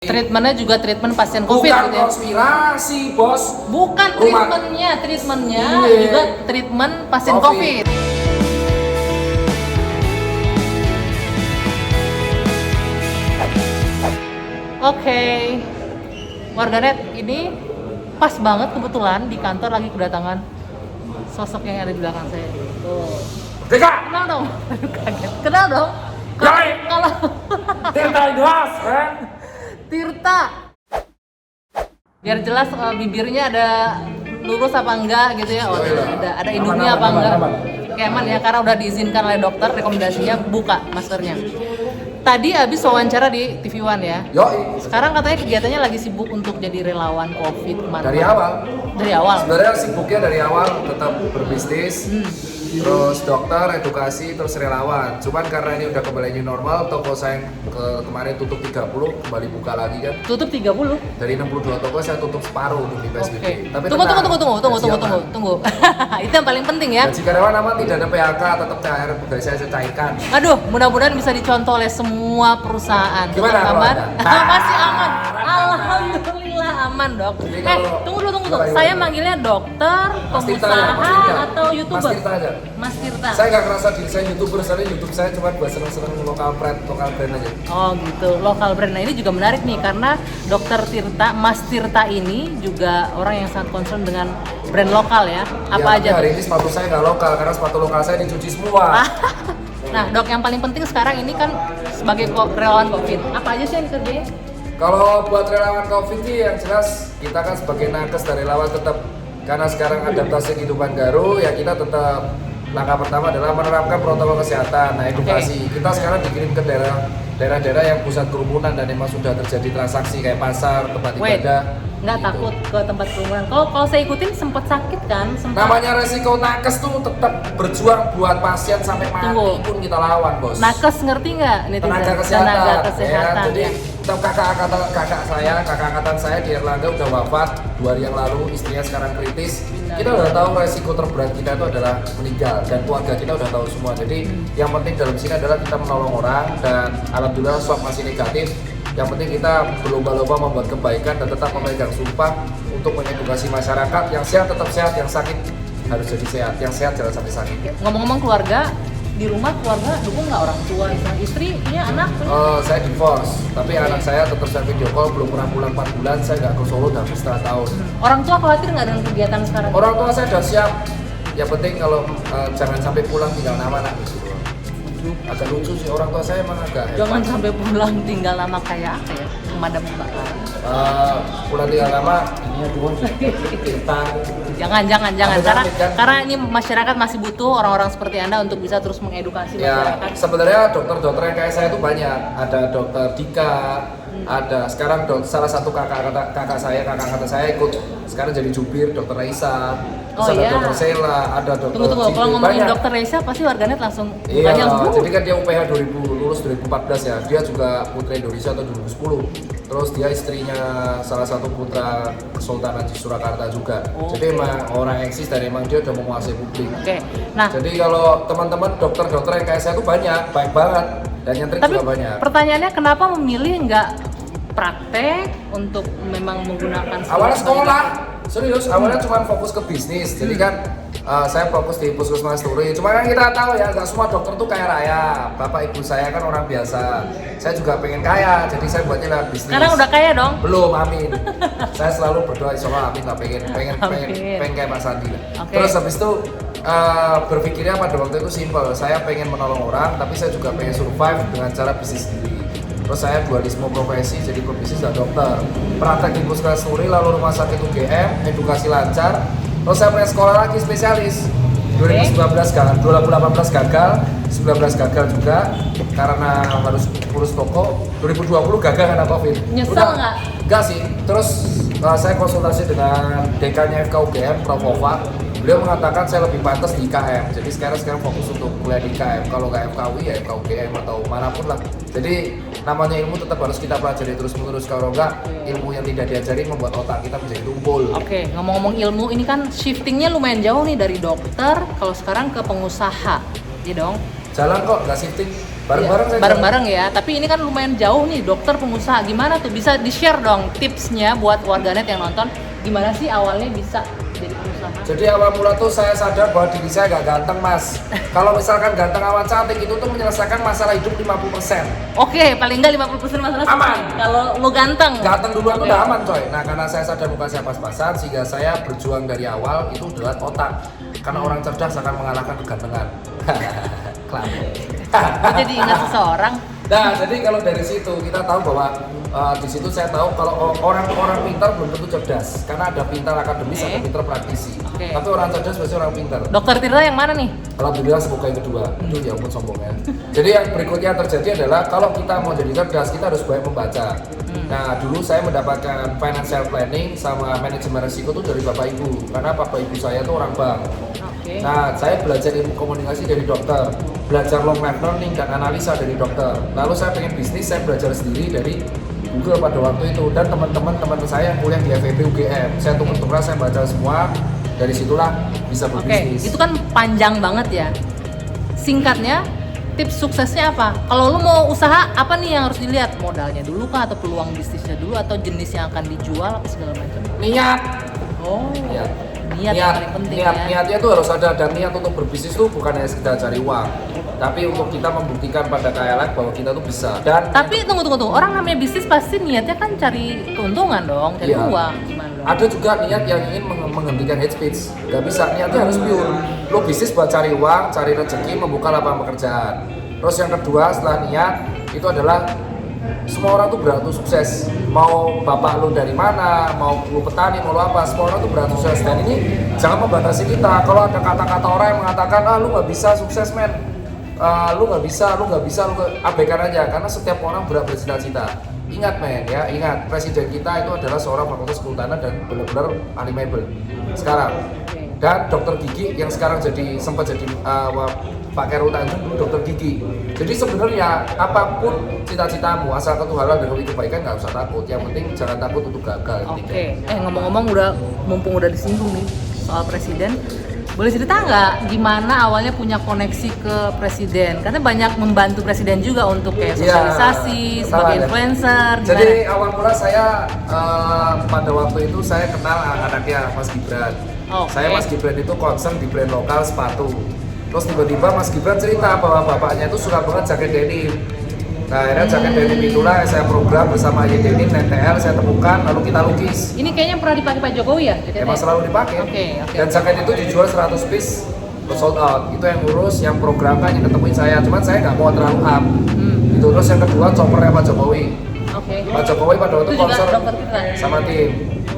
Treatmentnya juga treatment pasien COVID Bukan gitu ya? konspirasi, bos. Bukan treatmentnya Iya. juga treatment pasien COVID. Oke, warganet, ini pas banget kebetulan di kantor lagi kedatangan sosok yang ada di belakang saya. Tuh. Deka! Kenal dong? Kaget. Kenal dong? Yoi! Kalau Tirta Indras, kan? Tirta. Biar jelas bibirnya ada lurus apa enggak gitu ya. Oh, ada hidungnya apa enggak. Kayak aman ya, karena udah diizinkan oleh dokter, rekomendasinya buka maskernya. Tadi habis wawancara di TV One ya. Yoi. Sekarang katanya kegiatannya lagi sibuk untuk jadi relawan COVID kemana-mana. Dari awal. Dari awal. Sebenarnya sibuknya dari awal tetap berbisnis, terus dokter, edukasi, terus relawan. Cuman karena ini udah kembali new normal, toko saya yang kemarin tutup 30, kembali buka lagi kan. Tutup 30. Dari 62 toko saya tutup separuh untuk di PSBB. Oke. Tapi Tunggu. tenang, Tunggu. Itu yang paling penting ya. gaji karyawan aman, tidak ada PHK, tetap THR pegawai saya cairkan. Aduh, mudah-mudahan bisa dicontoh oleh semua perusahaan. Gimana Tetap kalau aman? Anda? Masih aman. Alhamdulillah aman, Dok. Jadi kalau- Tunggu dulu. Gimana? Saya manggilnya dokter, Mas Tirta pengusaha aja, Mas Tirta. atau YouTuber? Mas Tirta aja. Mas Tirta. Saya nggak ngerasa diri saya YouTuber, soalnya YouTube saya cuma buat seneng-seneng lokal brand aja. Oh gitu, lokal brand. Nah ini juga menarik nih karena Dokter Tirta, Mas Tirta ini juga orang yang sangat concern dengan brand lokal ya. Apa Ya, aja tapi hari tuh? ini sepatu saya nggak lokal, karena sepatu lokal saya dicuci semua. Nah dok, yang paling penting sekarang ini kan sebagai relawan COVID, apa aja sih yang dikerjain? Kalau buat relawan COVID sih yang jelas kita kan sebagai nakes dari relawan tetap, karena sekarang adaptasi kehidupan baru ya, kita tetap langkah pertama adalah menerapkan protokol kesehatan. Nah, edukasi. Kita sekarang dikirim ke daerah-daerah yang pusat kerumunan dan memang sudah terjadi transaksi kayak pasar, tempat Wait, ibadah. nggak gitu. takut ke tempat kerumunan? Kalau saya ikutin sempat sakit kan? Namanya resiko nakes tuh tetap berjuang buat pasien sampai mati Tunggu. pun kita lawan, bos. Nakes ngerti nggak netizen? Tenaga kesehatan, Tenaga ya. kesehatan Jadi ya. kakak angkatan saya di Erlangga udah wafat 2 hari yang lalu, istrinya sekarang kritis. Kita udah tahu resiko terberat kita itu adalah meninggal, dan keluarga kita udah tahu semua. Jadi yang penting dalam sini adalah kita menolong orang, dan alhamdulillah swab masih negatif. Yang penting kita berlomba-lomba membuat kebaikan dan tetap memegang sumpah untuk mengedukasi masyarakat. Yang sehat tetap sehat, yang sakit harus jadi sehat, yang sehat jangan sampai sakit. Ngomong-ngomong keluarga, di rumah keluarga dukung nggak, orang tua, istri, punya anak? Saya divorce, tapi anak saya tetap saya video call, belum pernah pulang 4 bulan, saya nggak ke Solo udah setengah tahun. Orang tua khawatir nggak dengan kegiatan sekarang? Orang tua saya udah siap, yang penting kalau jangan sampai pulang tinggal nama anak gitu. Agak lucu sih, orang tua saya emang agak Jangan sampai pulang tinggal lama kayak apa ya? Pemadam kebakaran. pulang tinggal lama, ini aduh, kita Jangan. Amit-amit, kan? Karena ini masyarakat masih butuh orang-orang seperti Anda untuk bisa terus mengedukasi ya. masyarakat. Sebenarnya dokter-dokter yang kayak saya itu banyak, ada dokter Dika, ada sekarang salah satu kakak angkatan saya ikut sekarang jadi jubir, dokter Raisa, terus Oh, ada iya. dokter Sela, ada dokter Tunggu, Cipri, kalau ngomongin banyak. dokter Reza pasti warganet langsung Iya, mukanya langsung jadi kan dia UPH 2000, lulus 2014 ya. Dia juga Putra Indonesia tahun 2010. Terus dia istrinya salah satu putra Kesultanan di Surakarta juga. Oh. Jadi emang orang eksis dan emang dia udah menguasai publik. Oke. Nah, Jadi kalau teman-teman dokter-dokter yang kayak saya tuh banyak, baik banget. Dan yang trik tapi juga banyak. pertanyaannya kenapa memilih nggak praktek untuk memang menggunakan Awalnya sebagai sekolah, dokter? serius. Awalnya cuma fokus ke bisnis. Jadi kan saya fokus di Puskesmas Turi. Cuma kan kita tahu ya, nggak semua dokter tuh kaya raya. Bapak ibu saya kan orang biasa. Saya juga pengen kaya, jadi saya buatnya lewat bisnis. Sekarang udah kaya dong? Belum, amin. Saya selalu berdoa, insya Allah amin lah, pengen Amin. kayak Mas Andi lah. Oke. Terus habis itu berpikirnya pada waktu itu simpel. Saya pengen menolong orang, tapi saya juga pengen survive dengan cara bisnis sendiri. Terus saya dualisme profesi, jadi pebisnis dan dokter. Praktek di Puskesmas Turi, lalu rumah sakit UGM, edukasi lancar. Terus saya pengen sekolah lagi spesialis. 2019 gagal, 2018 gagal, 19 gagal juga karena harus urus toko. 2020 gagal karena Covid. Nyesel nggak? Enggak sih. Terus saya konsultasi dengan dekannya FK UGM, Prof. Ova. Beliau mengatakan saya lebih pantas di IKM. Jadi sekarang fokus untuk kuliah di IKM. Kalau nggak FKUI ya FK UGM atau manapun lah. Jadi namanya ilmu tetap harus kita pelajari terus menerus. Kalau nggak, ilmu yang tidak diajari membuat otak kita menjadi tumpul. Oke, ngomong-ngomong ilmu, ini kan shiftingnya lumayan jauh nih dari dokter, kalau sekarang ke pengusaha, iya dong? Jalan kok, nggak shifting. Bareng-bareng Iya, saya bareng-bareng ya. Tapi ini kan lumayan jauh nih, dokter pengusaha. Gimana tuh? Bisa di-share dong tipsnya buat warganet yang nonton. Gimana sih awalnya bisa jadi pengusaha? Jadi awal mula tuh saya sadar bahwa diri saya gak ganteng mas. Kalau misalkan ganteng awan cantik itu tuh menyelesaikan masalah hidup 50%. Oke, paling enggak 50% masalah Aman. kalau lu ganteng. Ganteng duluan Oke. udah aman coy. Nah karena saya sadar muka saya pas-pasan sehingga saya berjuang dari awal itu dengan otak. Karena orang cerdas akan mengalahkan kegantengan. Gua jadi ingat seseorang. Nah, jadi kalau dari situ kita tahu bahwa di situ saya tahu kalau orang-orang pintar belum tentu cerdas, karena ada pintar akademis, Oke. ada pintar praktisi. Oke. Tapi orang cerdas pasti orang pintar. Dokter Tirta yang mana nih? Alhamdulillah semoga yang kedua. Itu ya ampun sombongnya. Jadi yang berikutnya terjadi adalah kalau kita mau jadi cerdas, kita harus banyak membaca. Nah, dulu saya mendapatkan financial planning sama manajemen risiko itu dari bapak ibu, karena bapak ibu saya itu orang bank. Oke. Nah, saya belajar ilmu komunikasi dari dokter, belajar long life learning dan analisa dari dokter. Lalu saya pengen bisnis, saya belajar sendiri dari Google pada waktu itu, dan teman-teman saya yang kuliah di FEB UGM. Saya tuker-tuker, saya baca semua, dari situlah bisa Oke, berbisnis. itu kan panjang banget ya. Singkatnya, tips suksesnya apa? Kalau lu mau usaha, apa nih yang harus dilihat? Modalnya dulu kah, atau peluang bisnisnya dulu, atau jenis yang akan dijual, apa segala macam? Niat. Oh, Niat. niat yang paling penting ya. Niatnya tuh harus ada, dan niat untuk berbisnis tuh bukan hanya sekedar cari uang, tapi untuk kita membuktikan pada KLX bahwa kita tuh bisa. Dan Tapi tunggu. Orang namanya bisnis pasti niatnya kan cari keuntungan dong, cari Iya. uang. Gimana dong? ada juga niat yang ingin menghentikan hate speech. Gak bisa, niatnya harus pure. Lo bisnis buat cari uang, cari rezeki, membuka lapangan pekerjaan. Terus yang kedua setelah niat itu adalah semua orang tuh berhak untuk sukses. Mau bapak lu dari mana, mau lu petani, mau lu apa, semua orang tuh berhak untuk sukses. Dan ini jangan membatasi kita. Kalau ada kata-kata orang yang mengatakan, lu nggak bisa sukses men, lu nggak bisa, abaikan aja. Karena setiap orang berhak bercita-cita. Ingat men ya, ingat presiden kita itu adalah seorang fakultas kehutanan dan benar-benar ahli mebel sekarang. Dan dokter gigi yang sekarang sempat jadi Pak Khairul Tanjung dulu dokter gigi. Jadi sebenarnya apapun cita-citamu asal satu halal dan itu kebaikan nggak usah takut. Yang penting jangan takut untuk gagal. Oke, ngomong-ngomong mumpung udah disinggung nih soal presiden, boleh cerita nggak gimana awalnya punya koneksi ke presiden? Karena banyak membantu presiden juga untuk kayak sosialisasi, sebagai ada. influencer. Jadi awal mula saya pada waktu itu saya kenal anaknya Mas Gibran. Oke. Saya Mas Gibran itu concern di brand lokal sepatu. Terus tiba-tiba Mas Gibran cerita bahwa bapaknya itu suka banget jaket denim. Nah akhirnya jaket denim itulah yang saya program bersama Ye Denim, NTL, saya temukan lalu kita lukis. Ini kayaknya pernah dipakai Pak Jokowi ya? jaketnya? Emang selalu dipakai. Oke. Dan jaket itu dijual 100 piece sold out. Itu yang ngurus, yang programkan, yang ketemuin saya. Cuman saya nggak mau terlalu up. Itu terus yang kedua choppernya Pak Jokowi. Oke. Pak Jokowi pada waktu Itu juga konser dokter kita? sama tim.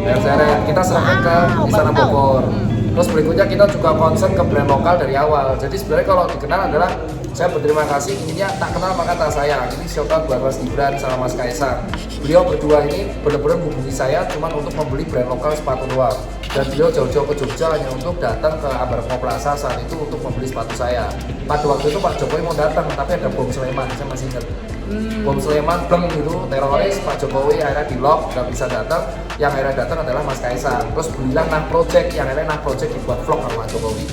Dan kita serahkan ke Wow, Istana baru tahu. Bogor. Terus berikutnya kita juga concern ke brand lokal dari awal. Jadi sebenarnya kalau dikenal adalah saya berterima kasih, ininya tak kenal maka tak sayang. Ini shout out buat Mas Gibran sama Mas Kaisang. Beliau berdua ini benar-benar hubungi saya cuma untuk membeli brand lokal sepatu doang. Dan beliau jauh-jauh ke Jogja hanya untuk datang ke Ambarmo Plaza saat itu untuk membeli sepatu saya. Pada waktu itu Pak Jokowi mau datang, tapi ada bom Sleman, saya masih ingat. Bom Sleman, bleng gitu, teroris, Pak Jokowi akhirnya di lock, nggak bisa datang. Yang akhirnya datang adalah Mas Kaisang. Terus belilah Nah Project, yang akhirnya Nah Project dibuat vlog sama Pak Jokowi.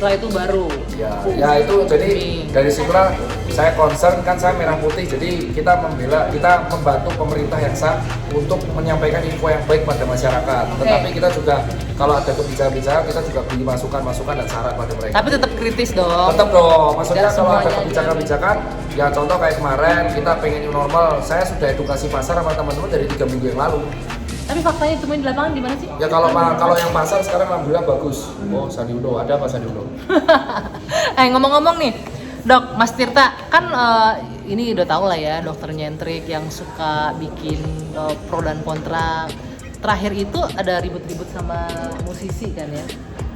Setelah itu baru. Ya itu jadi dari situlah saya concern, kan saya merah putih, jadi kita membantu pemerintah yang sah untuk menyampaikan info yang baik pada masyarakat. Tetapi kita juga kalau ada kebijakan-kebijakan kita juga beri masukan dan saran pada mereka. Tapi tetap kritis dong. Tetap dong, maksudnya Nggak kalau ada semuanya kebijakan-kebijakan, ya contoh kayak kemarin kita pengen new normal, saya sudah edukasi pasar sama teman-teman dari 3 minggu yang lalu. Tapi faktanya temuin di lapangan di mana sih? Ya kalau yang pasar sekarang alhamdulillah bagus. Oh Sandi Uno, ada apa Sandi Uno? Ngomong-ngomong nih, Dok, Mas Tirta, kan ini udah tau lah ya, dokter nyentrik yang suka bikin pro dan kontra. Terakhir itu ada ribut-ribut sama musisi kan ya?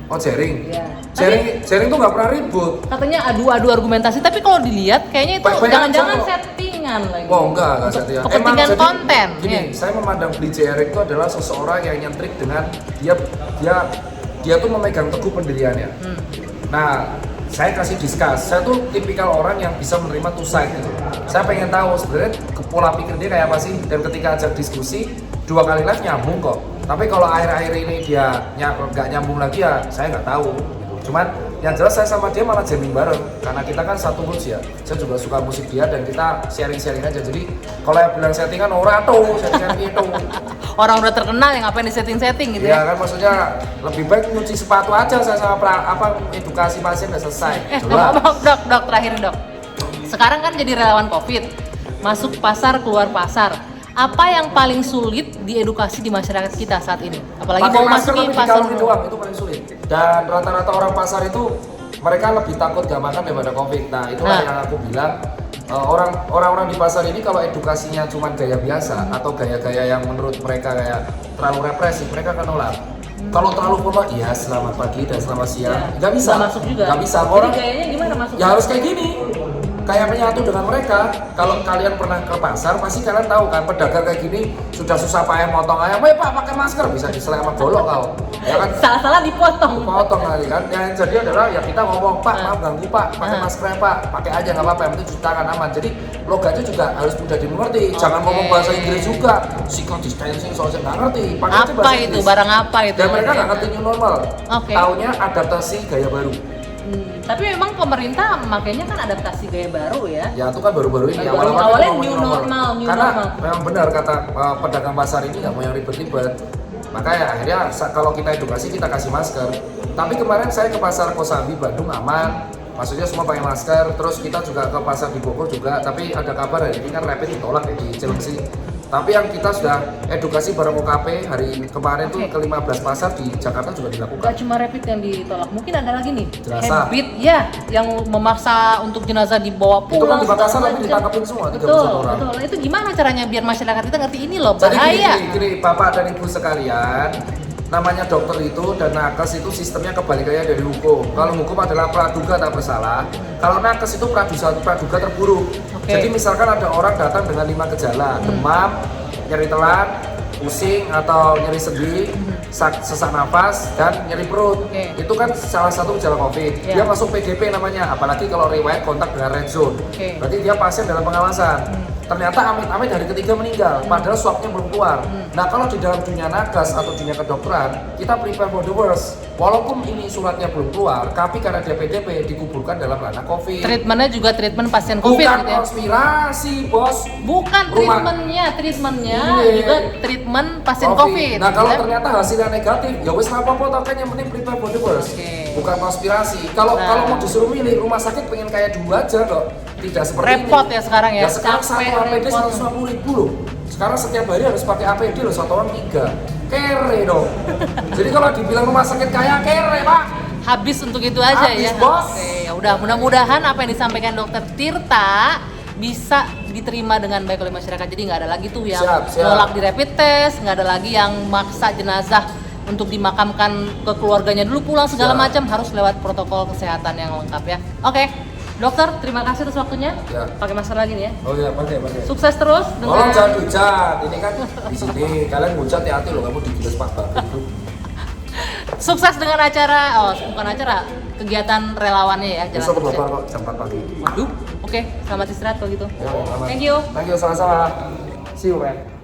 Oh Jering? Iya. Jering tuh nggak pernah ribut. Katanya adu argumentasi, tapi kalau dilihat kayaknya itu Baik-baik jangan-jangan aja, settingan lagi. Oh enggak Untuk settingan. kepentingan jadi, konten. Gini, ya. saya memandang DJ Erick itu adalah seseorang yang nyentrik dengan dia tuh memegang teguh pendiriannya. Nah, saya kasih discuss. Saya tuh tipikal orang yang bisa menerima two side gitu. Saya pengen tahu sebenarnya pola pikir dia kayak apa sih. Dan ketika ajak diskusi 2 kali live nyambung kok. Tapi kalau akhir-akhir ini dia nggak nyambung lagi ya saya nggak tahu. Gitu. Cuman Yang jelas saya sama dia malah jamming bareng karena kita kan satu mood ya. Saya juga suka musik dia dan kita sharing-sharing aja. Jadi kalau yang bilang settingan ora tuh, settingan gitu. Orang udah terkenal yang ngapain di setting-setting gitu Ya ya. kan maksudnya lebih baik nyuci sepatu aja saya sama edukasi pasien udah selesai. Dok, terakhir dok. Sekarang kan jadi relawan COVID, masuk pasar, keluar pasar. Apa yang paling sulit diedukasi di masyarakat kita saat ini? Apalagi Pakai mau masker masukin tapi pasar dikalungin doang itu paling sulit. Dan rata-rata orang pasar itu mereka lebih takut gak makan daripada COVID. Nah itulah yang aku bilang orang-orang di pasar ini kalau edukasinya cuma gaya biasa atau gaya-gaya yang menurut mereka kayak terlalu represif, mereka akan nolak. Kalau terlalu formal, iya selamat pagi dan selamat siang, nggak bisa. Nggak masuk juga. Nggak bisa. Jadi Orang gayanya gimana masuk? ya harus kayak gini. Kayak menyatu dengan mereka. Kalau kalian pernah ke pasar, pasti kalian tahu kan pedagang kayak gini sudah susah payah motong ayam. Weh pak pakai masker bisa diselek sama golok kau. Ya kan? Salah-salah dipotong. Potong kali kan. Yang jadi adalah ya kita ngomong pak maaf ganggu pak pakai maskernya pak pakai aja nggak apa-apa yang penting cuci tangan aman. Jadi logatnya juga harus mudah dimengerti. Jangan ngomong bahasa Inggris juga. Physical distancing soalnya nggak ngerti. Pakai aja Apa bahasa itu? Inggris. Barang apa itu? Dan mereka nggak ngerti new normal. Oke. Taunya adaptasi gaya baru. Tapi memang pemerintah makanya kan adaptasi gaya baru ya. Ya itu kan baru-baru ini. Baru Awal-awal awalnya kan new ngomong normal, new Karena normal. memang benar kata pedagang pasar ini nggak mau yang ribet-ribet. Makanya akhirnya kalau kita edukasi kita kasih masker. Tapi kemarin saya ke pasar Kosambi Bandung aman. Maksudnya semua pakai masker. Terus kita juga ke pasar di Bogor juga. Tapi ada kabar hari ini kan rapid ditolak ya di Cilengsi. Tapi yang kita sudah edukasi bareng OKP hari kemarin tuh ke 15 pasar di Jakarta juga dilakukan. Gak cuma rapid yang ditolak, mungkin ada lagi nih Jenazah. habit ya yang memaksa untuk jenazah dibawa Itu kan pulang. di Makassar segala tapi macam. ditangkapin semua 31 Betul, orang. betul. Itu gimana caranya biar masyarakat kita ngerti ini loh Jadi bahaya. gini, Bapak dan Ibu sekalian, namanya dokter itu dan nakes itu sistemnya kebalikannya dari hukum. Kalau hukum adalah praduga tak bersalah, kalau nakes itu praduga terburuk. Oke. Jadi misalkan ada orang datang dengan 5 gejala, demam, nyeri telan, pusing atau nyeri sendi, sesak napas dan nyeri perut. Oke. Itu kan salah satu gejala COVID. Ya. Dia masuk PDP namanya, apalagi kalau riwayat kontak dengan red zone. Oke. Berarti dia pasien dalam pengawasan. Ternyata amit-amit hari ketiga meninggal, padahal swabnya belum keluar. Nah kalau di dalam dunia nakes atau dunia kedokteran, kita prepare for the worst. Walaupun ini suratnya belum keluar, tapi karena dia PDP dikuburkan dalam ranah COVID. Treatmentnya juga treatment pasien COVID Bukan gitu ya. konspirasi, bos. Bukan Rumah- treatmentnya Iya. juga treatment pasien COVID. Nah kalau gitu ya. ternyata hasilnya negatif, ya wes apa-apa, kan yang penting prepare for the worst. Oke. Bukan konspirasi. Kalau Nah. kalau mau disuruh milih rumah sakit pengen kayak dulu aja kok. Tidak seperti Repot ini. ya sekarang ya. Ya sekarang Capek, satu APD repot. 150.000 loh. Sekarang setiap hari harus pakai APD loh, satu orang 3. Kere dong. Jadi kalau dibilang rumah sakit kaya kere pak. Habis untuk itu aja Habis, ya. bos. Oke, ya udah mudah-mudahan apa yang disampaikan Dokter Tirta bisa diterima dengan baik oleh masyarakat. Jadi nggak ada lagi tuh yang Siap. nolak di rapid test, nggak ada lagi yang maksa jenazah untuk dimakamkan ke keluarganya dulu pulang segala Siap. macam, harus lewat protokol kesehatan yang lengkap ya. Oke, dokter terima kasih atas waktunya. Ya. Pakai masker lagi nih ya. Oh iya, pakai. Sukses terus Tolong jangan dengan hujat. Ini kan di sini kalian hujat hati-hati loh, kamu digiles Pak Bang. sukses dengan acara, bukan acara, kegiatan relawannya ya. Jalan Besok terus ya. keluar kok jam 4 pagi. Waduh, oke, selamat istirahat kalau gitu. Ya, aman. Thank you. Thank you, sama-sama. See you, man.